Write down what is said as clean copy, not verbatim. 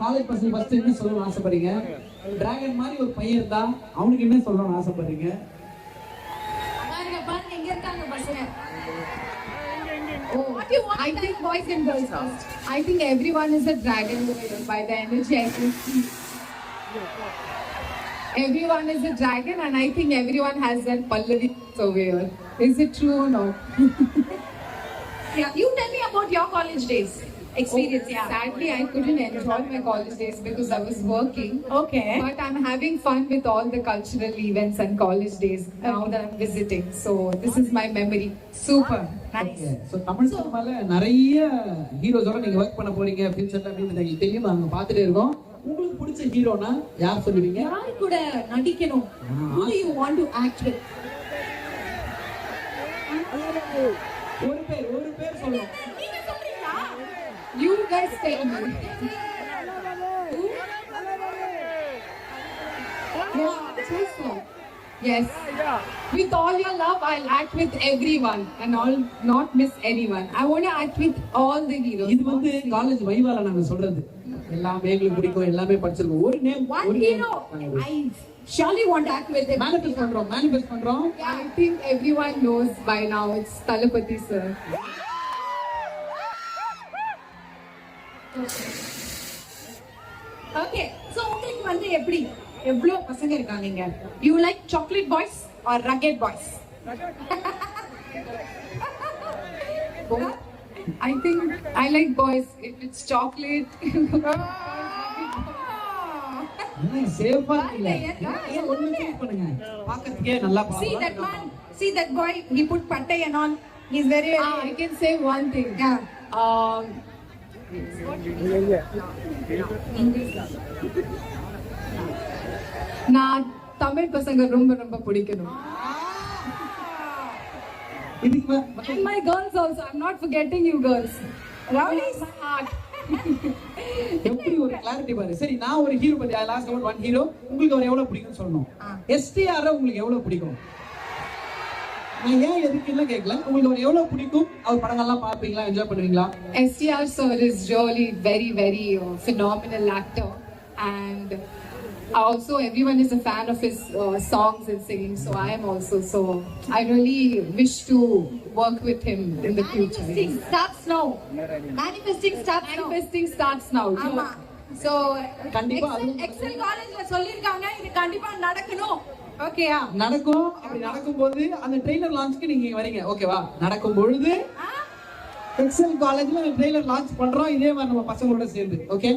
College பசங்க first என்ன சொல்லணும்னு ஆசைப்படுறீங்க? டிராகன் மாதிரி ஒரு பையன் இருந்தா அவனுக்கு என்ன சொல்லணும்னு ஆசைப்படுறீங்க? பாருங்க எங்க இருக்காங்க பசங்க. Oh, I think boys and girls first. I think everyone is a dragon by the energy I can see. Everyone is a dragon and I think everyone has that Pallavi over here. Is it true or not? Yeah, you tell me about your college days experience. Yeah. Sadly, I couldn't enjoy my college days because I was working. Okay. But I'm having fun with all the cultural events and college days now that I'm visiting. So this is my memory. Super. Nice. So Tamil சினிமால நிறைய ஹீரோஸோட நீங்க work பண்ண போறீங்க ஃபியூச்சர்ல அப்படின்னு எனக்கு தெரியும். நாங்க பார்த்துட்டே இருக்கோம். உங்களுக்கு பிடிச்ச ஹீரோனா யார் சொல்லுவீங்க? யார் கூட நடிக்கணும்? Who do you want to act with? ஒரு பேர் சொல்லணும். நீங்க சொல்றீங்களா? You guys tell me. Yes. With all your love, I'll act with everyone and I'll not miss anyone. I want to act with all the heroes. இது வந்து college வைவால நாங்க சொல்றது. எல்லாமே எங்களுக்கு பிடிக்கும், எல்லாமே படிச்சிருக்கோம். ஒரு name One hero. I surely want to act with him. Manifest பண்றோம். I think everyone knows by now. It's Talapati sir. Okay. So உங்களுக்கு வந்து எப்படி எவ்வளவு பசங்க இருக்காங்க இங்க? You like chocolate boys or rugged boys? I think I like boys. If it's chocolate. சேஃபா இல்ல. ஒண்ணு ஃபீல் பண்ணுங்க. பார்க்கிறதுக்கே நல்லா See that man. See that boy. He put pattai and all. He's very. I can say one thing. Yeah. நான் தமிழ் பசங்க ரொம்ப ரொம்ப பிடிக்கணும். And my girls also. I'm not forgetting you girls. Rowdies. My heart. எப்படி ஒரு clarity பாரு. சரி நான் ஒரு ஹீரோ பத்தி லாஸ்ட் அபௌட் ஒன் ஹீரோ உங்களுக்கு அவர் எவ்வளவு பிடிக்கும்னு சொல்லணும். எஸ்டிஆர் உங்களுக்கு எவ்வளவு பிடிக்கும்? நான் ஏன் எதுக்கு இல்ல கேட்கல. உங்களுக்கு அவர் எவ்வளவு பிடிக்கும்? அவர் படங்கள்லாம் பாப்பீங்களா? என்ஜாய் பண்ணுவீங்களா? STR sir is really very phenomenal actor and also everyone is a fan of his songs and singing, so I am also. So I really wish to work with him in the future. Manifesting starts now. Manifesting starts now. ஆமா. So கண்டிப்பா Excel காலேஜ்ல சொல்லிருக்காங்க இது கண்டிப்பா நடக்கணும். ஓகேயா? நடக்கும். அப்படி நடக்கும்போது அந்த ட்ரெய்லர் லான்ச்க்கு நீங்க வரீங்க. ஓகேவா? நடக்கும் பொழுது எக்ஸல் காலேஜ்ல ட்ரெய்லர் லான்ச் பண்றோம். இதே மாதிரி நம்ம பசங்களோட சேர்ந்து. ஓகே?